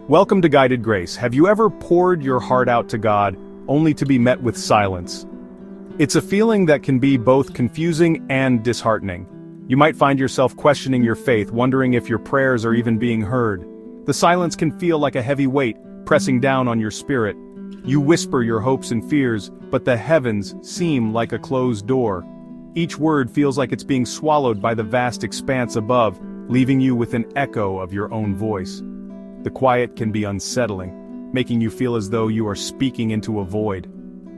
Welcome to Guided Grace. Have you ever poured your heart out to God, only to be met with silence? It's a feeling that can be both confusing and disheartening. You might find yourself questioning your faith, wondering if your prayers are even being heard. The silence can feel like a heavy weight, pressing down on your spirit. You whisper your hopes and fears, but the heavens seem like a closed door. Each word feels like it's being swallowed by the vast expanse above, leaving you with an echo of your own voice. The quiet can be unsettling, making you feel as though you are speaking into a void.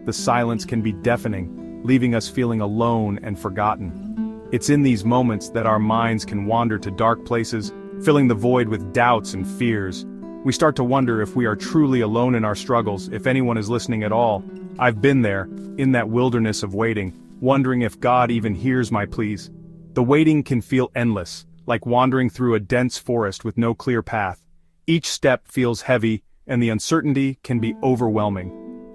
The silence can be deafening, leaving us feeling alone and forgotten. It's in these moments that our minds can wander to dark places, filling the void with doubts and fears. We start to wonder if we are truly alone in our struggles, if anyone is listening at all. I've been there, in that wilderness of waiting, wondering if God even hears my pleas. The waiting can feel endless, like wandering through a dense forest with no clear path. Each step feels heavy, and the uncertainty can be overwhelming.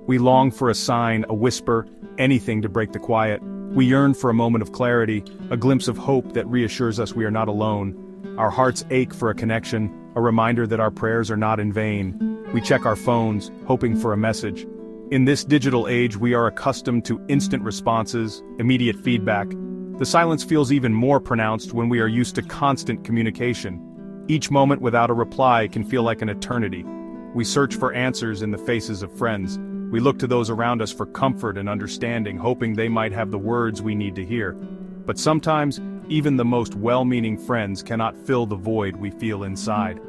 We long for a sign, a whisper, anything to break the quiet. We yearn for a moment of clarity, a glimpse of hope that reassures us we are not alone. Our hearts ache for a connection, a reminder that our prayers are not in vain. We check our phones, hoping for a message. In this digital age, we are accustomed to instant responses, immediate feedback. The silence feels even more pronounced when we are used to constant communication. Each moment without a reply can feel like an eternity. We search for answers in the faces of friends. We look to those around us for comfort and understanding, hoping they might have the words we need to hear. But sometimes, even the most well-meaning friends cannot fill the void we feel inside.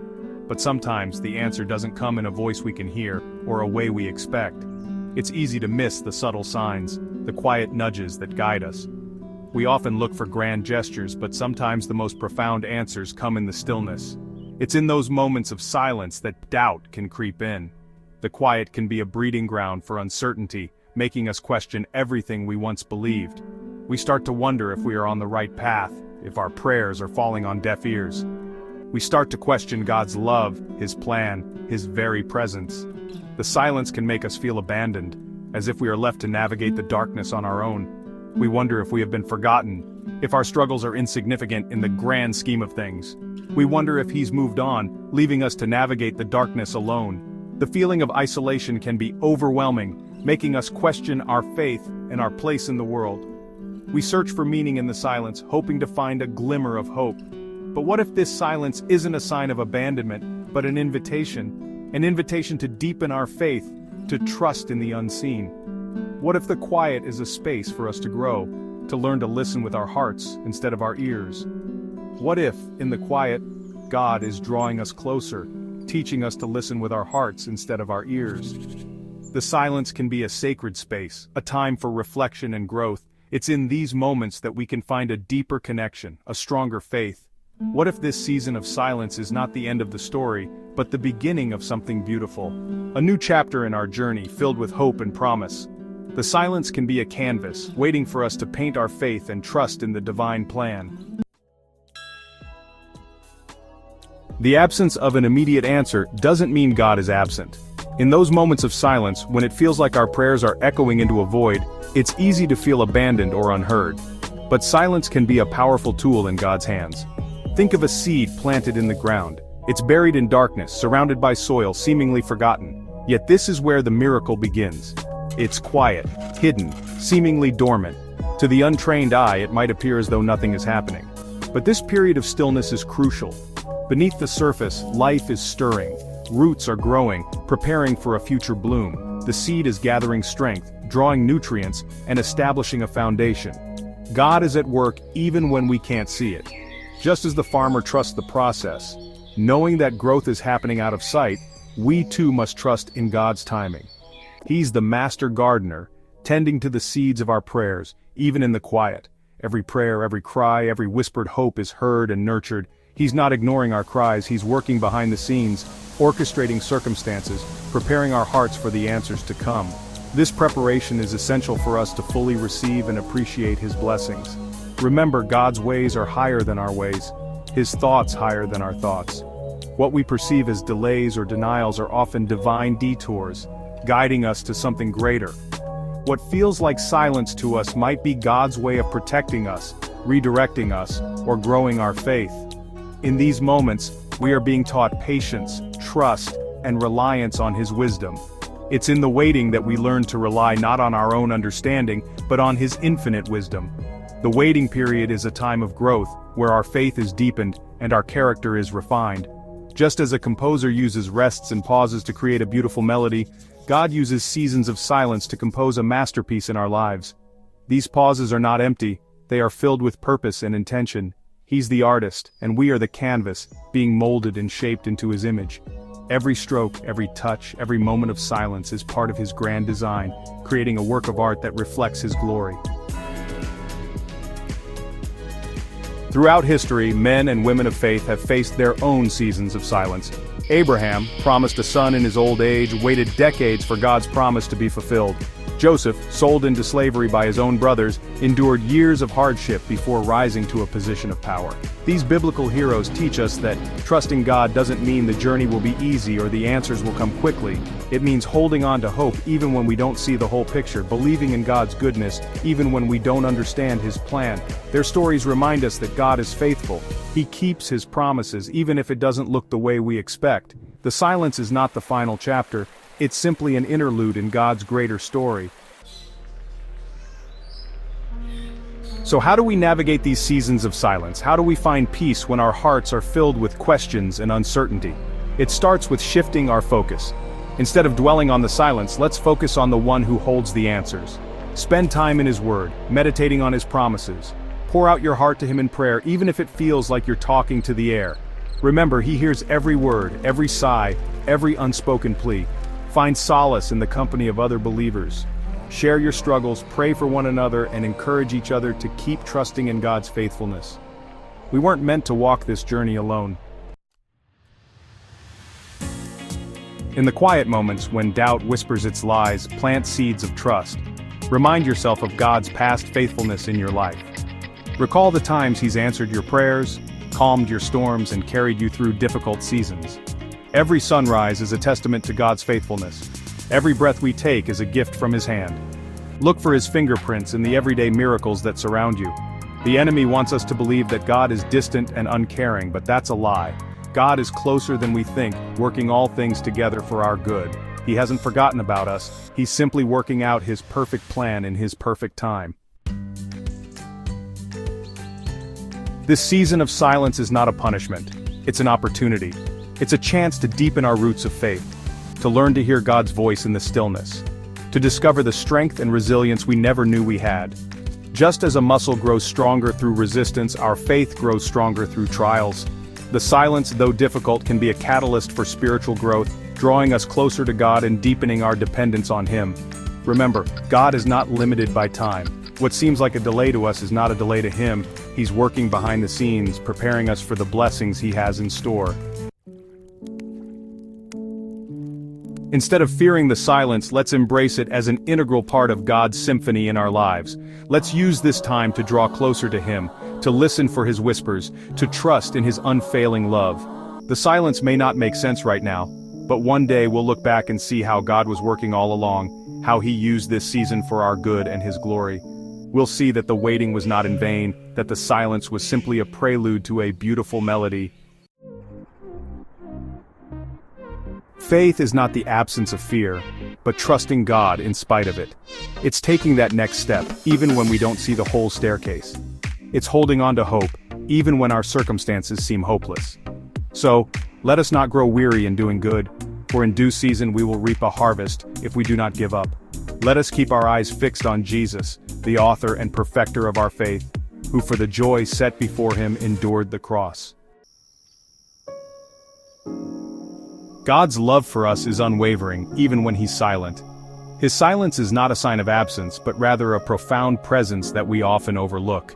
But sometimes the answer doesn't come in a voice we can hear, or a way we expect. It's easy to miss the subtle signs, the quiet nudges that guide us. We often look for grand gestures, but sometimes the most profound answers come in the stillness. It's in those moments of silence that doubt can creep in. The quiet can be a breeding ground for uncertainty, making us question everything we once believed. We start to wonder if we are on the right path, if our prayers are falling on deaf ears. We start to question God's love, His plan, His very presence. The silence can make us feel abandoned, as if we are left to navigate the darkness on our own. We wonder if we have been forgotten, if our struggles are insignificant in the grand scheme of things. We wonder if He's moved on, leaving us to navigate the darkness alone. The feeling of isolation can be overwhelming, making us question our faith and our place in the world. We search for meaning in the silence, hoping to find a glimmer of hope. But what if this silence isn't a sign of abandonment, but an invitation to deepen our faith, to trust in the unseen? What if the quiet is a space for us to grow, to learn to listen with our hearts instead of our ears? What if, in the quiet, God is drawing us closer, teaching us to listen with our hearts instead of our ears? The silence can be a sacred space, a time for reflection and growth. It's in these moments that we can find a deeper connection, a stronger faith. What if this season of silence is not the end of the story, but the beginning of something beautiful? A new chapter in our journey filled with hope and promise. The silence can be a canvas, waiting for us to paint our faith and trust in the divine plan. The absence of an immediate answer doesn't mean God is absent. In those moments of silence, when it feels like our prayers are echoing into a void, it's easy to feel abandoned or unheard. But silence can be a powerful tool in God's hands. Think of a seed planted in the ground. It's buried in darkness, surrounded by soil, seemingly forgotten. Yet this is where the miracle begins. It's quiet, hidden, seemingly dormant. To the untrained eye, it might appear as though nothing is happening. But this period of stillness is crucial. Beneath the surface, life is stirring. Roots are growing, preparing for a future bloom. The seed is gathering strength, drawing nutrients, and establishing a foundation. God is at work even when we can't see it. Just as the farmer trusts the process, knowing that growth is happening out of sight, we too must trust in God's timing. He's the master gardener, tending to the seeds of our prayers, even in the quiet. Every prayer, every cry, every whispered hope is heard and nurtured. He's not ignoring our cries, He's working behind the scenes, orchestrating circumstances, preparing our hearts for the answers to come. This preparation is essential for us to fully receive and appreciate His blessings. Remember, God's ways are higher than our ways, His thoughts higher than our thoughts. What we perceive as delays or denials are often divine detours, guiding us to something greater. What feels like silence to us might be God's way of protecting us, redirecting us, or growing our faith. In these moments, we are being taught patience, trust, and reliance on his wisdom. It's in the waiting that we learn to rely not on our own understanding, but on his infinite wisdom. The waiting period is a time of growth, where our faith is deepened and our character is refined. Just as a composer uses rests and pauses to create a beautiful melody, God uses seasons of silence to compose a masterpiece in our lives. These pauses are not empty, they are filled with purpose and intention. He's the artist, and we are the canvas, being molded and shaped into his image. Every stroke, every touch, every moment of silence is part of his grand design, creating a work of art that reflects his glory. Throughout history, men and women of faith have faced their own seasons of silence. Abraham, promised a son in his old age, waited decades for God's promise to be fulfilled. Joseph, sold into slavery by his own brothers, endured years of hardship before rising to a position of power. These biblical heroes teach us that trusting God doesn't mean the journey will be easy or the answers will come quickly. It means holding on to hope even when we don't see the whole picture, believing in God's goodness even when we don't understand his plan. Their stories remind us that God is faithful. He keeps his promises even if it doesn't look the way we expect. The silence is not the final chapter. It's simply an interlude in God's greater story. So how do we navigate these seasons of silence? How do we find peace when our hearts are filled with questions and uncertainty? It starts with shifting our focus. Instead of dwelling on the silence, let's focus on the one who holds the answers. Spend time in his word, meditating on his promises. Pour out your heart to him in prayer, even if it feels like you're talking to the air. Remember, he hears every word, every sigh, every unspoken plea. Find solace in the company of other believers. Share your struggles, pray for one another, and encourage each other to keep trusting in God's faithfulness. We weren't meant to walk this journey alone. In the quiet moments when doubt whispers its lies, plant seeds of trust. Remind yourself of God's past faithfulness in your life. Recall the times he's answered your prayers, calmed your storms, and carried you through difficult seasons. Every sunrise is a testament to God's faithfulness. Every breath we take is a gift from his hand. Look for his fingerprints in the everyday miracles that surround you. The enemy wants us to believe that God is distant and uncaring, but that's a lie. God is closer than we think, working all things together for our good. He hasn't forgotten about us. He's simply working out his perfect plan in his perfect time. This season of silence is not a punishment. It's an opportunity. It's a chance to deepen our roots of faith, to learn to hear God's voice in the stillness, to discover the strength and resilience we never knew we had. Just as a muscle grows stronger through resistance, our faith grows stronger through trials. The silence, though difficult, can be a catalyst for spiritual growth, drawing us closer to God and deepening our dependence on him. Remember, God is not limited by time. What seems like a delay to us is not a delay to him. He's working behind the scenes, preparing us for the blessings he has in store. Instead of fearing the silence, let's embrace it as an integral part of God's symphony in our lives. Let's use this time to draw closer to him, to listen for his whispers, to trust in his unfailing love. The silence may not make sense right now, but one day we'll look back and see how God was working all along, how he used this season for our good and his glory. We'll see that the waiting was not in vain, that the silence was simply a prelude to a beautiful melody. Faith is not the absence of fear, but trusting God in spite of it. It's taking that next step, even when we don't see the whole staircase. It's holding on to hope, even when our circumstances seem hopeless. So, let us not grow weary in doing good, for in due season we will reap a harvest if we do not give up. Let us keep our eyes fixed on Jesus, the author and perfecter of our faith, who for the joy set before him endured the cross. God's love for us is unwavering, even when he's silent. His silence is not a sign of absence, but rather a profound presence that we often overlook.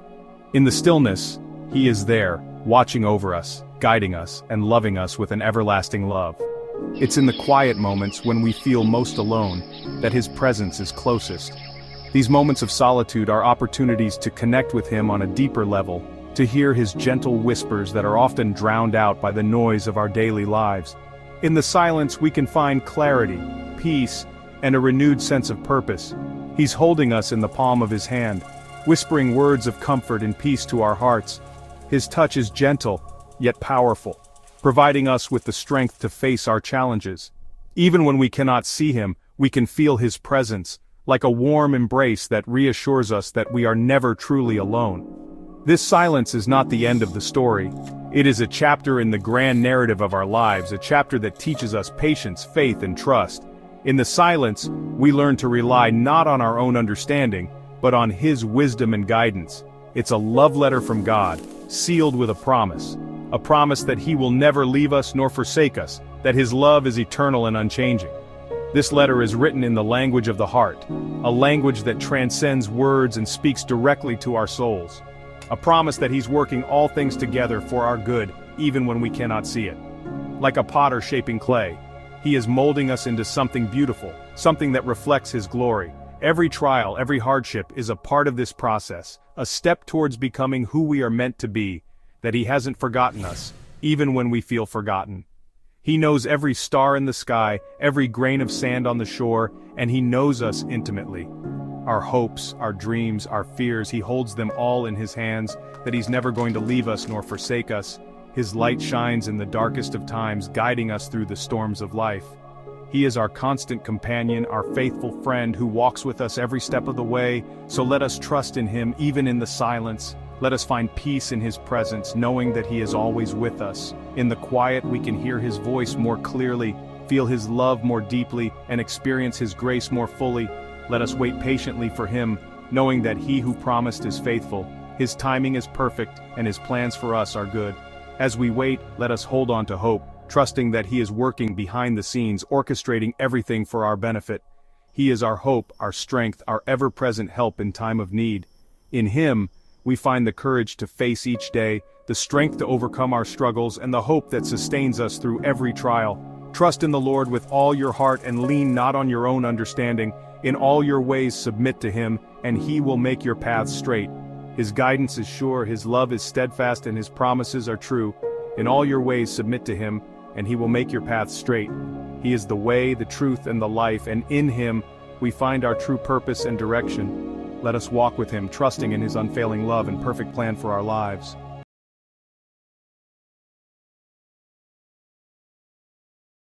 In the stillness, he is there, watching over us, guiding us, and loving us with an everlasting love. It's in the quiet moments when we feel most alone, that his presence is closest. These moments of solitude are opportunities to connect with him on a deeper level, to hear his gentle whispers that are often drowned out by the noise of our daily lives. In the silence we can find clarity, peace, and a renewed sense of purpose. He's holding us in the palm of his hand, whispering words of comfort and peace to our hearts. His touch is gentle, yet powerful, providing us with the strength to face our challenges. Even when we cannot see him, we can feel his presence, like a warm embrace that reassures us that we are never truly alone. This silence is not the end of the story. It is a chapter in the grand narrative of our lives, a chapter that teaches us patience, faith, and trust. In the silence, we learn to rely not on our own understanding, but on his wisdom and guidance. It's a love letter from God, sealed with a promise that he will never leave us nor forsake us, that his love is eternal and unchanging. This letter is written in the language of the heart, a language that transcends words and speaks directly to our souls. A promise that he's working all things together for our good, even when we cannot see it. Like a potter shaping clay, he is molding us into something beautiful, something that reflects his glory. Every trial, every hardship is a part of this process, a step towards becoming who we are meant to be, that he hasn't forgotten us, even when we feel forgotten. He knows every star in the sky, every grain of sand on the shore, and he knows us intimately. Our hopes, our dreams, our fears, he holds them all in his hands, that he's never going to leave us nor forsake us. His light shines in the darkest of times, guiding us through the storms of life. He is our constant companion, our faithful friend who walks with us every step of the way, so let us trust in him even in the silence. Let us find peace in his presence, knowing that he is always with us. In the quiet we can hear his voice more clearly, feel his love more deeply, and experience his grace more fully. Let us wait patiently for him, knowing that he who promised is faithful. His timing is perfect, and his plans for us are good. As we wait, let us hold on to hope, trusting that he is working behind the scenes, orchestrating everything for our benefit. He is our hope, our strength, our ever-present help in time of need. In him, we find the courage to face each day, the strength to overcome our struggles, and the hope that sustains us through every trial. Trust in the Lord with all your heart and lean not on your own understanding. In all your ways submit to him, and he will make your paths straight. His guidance is sure, his love is steadfast, and his promises are true. In all your ways submit to him, and he will make your paths straight. He is the way, the truth, and the life, and in him we find our true purpose and direction. Let us walk with him, trusting in his unfailing love and perfect plan for our lives.